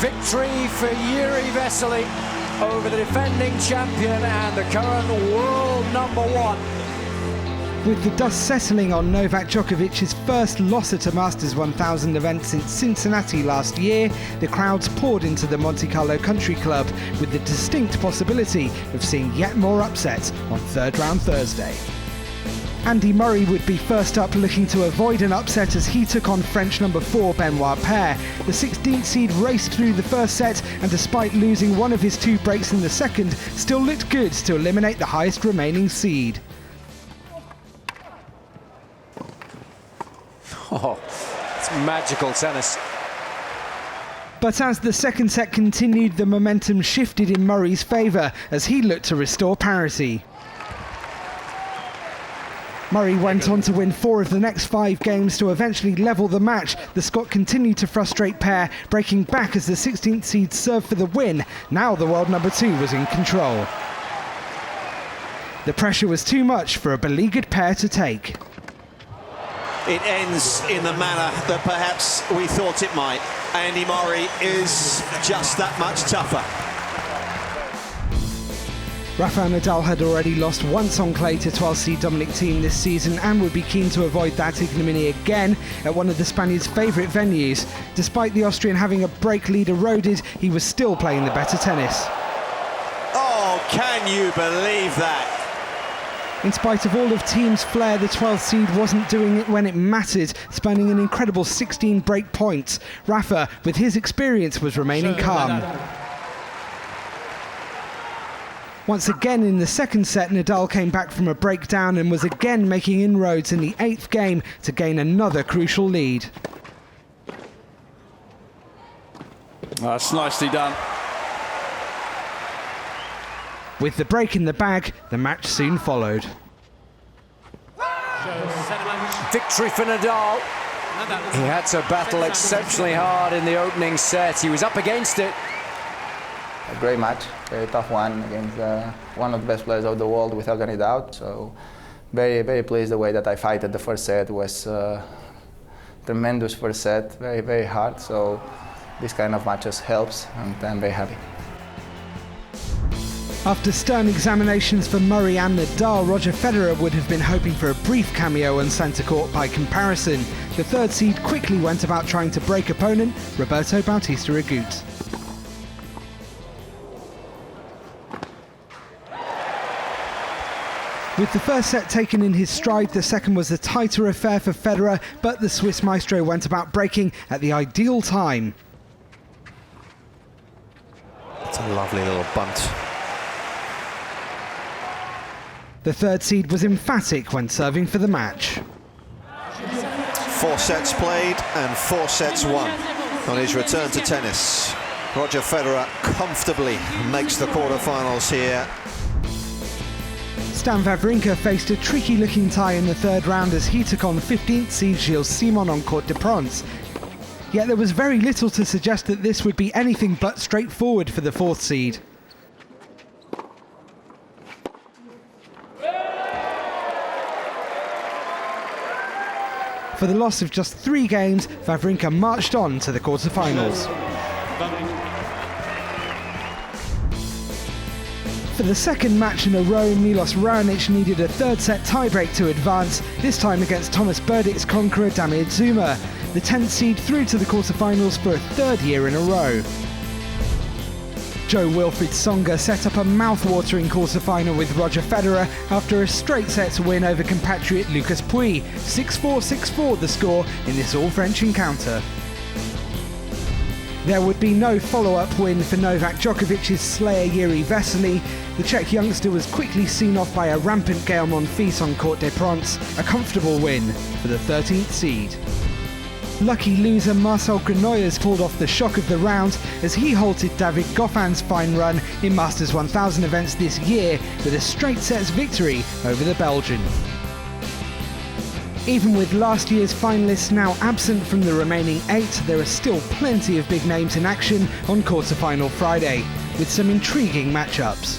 Victory for Jiri Vesely over the defending champion and the current world #1. With the dust settling on Novak Djokovic's first loss at a Masters 1000 event since Cincinnati last year, the crowds poured into the Monte Carlo Country Club with the distinct possibility of seeing yet more upsets on third round Thursday. Andy Murray would be first up, looking to avoid an upset as he took on French #4 Benoit Paire. The 16th seed raced through the first set and, despite losing one of his 2 breaks in the second, still looked good to eliminate the highest remaining seed. Oh, it's magical tennis. But as the second set continued, the momentum shifted in Murray's favour as he looked to restore parity. Murray went on to win 4 of the next 5 games to eventually level the match. The Scot continued to frustrate Paire, breaking back as the 16th seed served for the win. Now the world #2 was in control. The pressure was too much for a beleaguered Paire to take. It ends in the manner that perhaps we thought it might. Andy Murray is just that much tougher. Rafael Nadal had already lost once on clay to 12th seed Dominic Thiem this season and would be keen to avoid that ignominy again at one of the Spaniard's favourite venues. Despite the Austrian having a break lead eroded, he was still playing the better tennis. Oh, can you believe that? In spite of all of Thiem's flair, the 12th seed wasn't doing it when it mattered, spanning an incredible 16 break points. Rafa, with his experience, was remaining calm. Once again in the second set, Nadal came back from a breakdown and was again making inroads in the 8th game to gain another crucial lead. That's nicely done. With the break in the bag, the match soon followed. Victory for Nadal. He had to battle exceptionally hard in the opening set. He was up against it. A great match, very tough one against one of the best players of the world without any doubt. So very, very pleased the way that I fight at the first set. Was tremendous first set, very, very hard. So this kind of matches helps, and I'm very happy. After stern examinations for Murray and Nadal, Roger Federer would have been hoping for a brief cameo on centre court by comparison. The 3rd seed quickly went about trying to break opponent Roberto Bautista Agut. With the first set taken in his stride, the second was a tighter affair for Federer, but the Swiss maestro went about breaking at the ideal time. It's a lovely little bunt. The 3rd seed was emphatic when serving for the match. 4 sets played and 4 sets won. On his return to tennis, Roger Federer comfortably makes the quarterfinals here. Stan Wawrinka faced a tricky-looking tie in the 3rd round as he took on 15th seed Gilles Simon on Court de France. Yet there was very little to suggest that this would be anything but straightforward for the 4th seed. For the loss of just 3 games, Wawrinka marched on to the quarterfinals. For the second match in a row, Milos Raonic needed a 3rd set tiebreak to advance, this time against Thomas Berdyk's conqueror Damir Zuma. The 10th seed through to the quarterfinals for a 3rd year in a row. Jo-Wilfried Tsonga set up a mouth-watering quarterfinal with Roger Federer after a straight-sets win over compatriot Lucas Pouille. 6-4, 6-4 the score in this all-French encounter. There would be no follow-up win for Novak Djokovic's slayer Jiri Vesely. The Czech youngster was quickly seen off by a rampant Gael Monfils on Court de France, a comfortable win for the 13th seed. Lucky loser Marcel Granollers pulled off the shock of the round as he halted David Goffin's fine run in Masters 1000 events this year with a straight sets victory over the Belgian. Even with last year's finalists now absent from the remaining 8, there are still plenty of big names in action on quarterfinal Friday, with some intriguing matchups.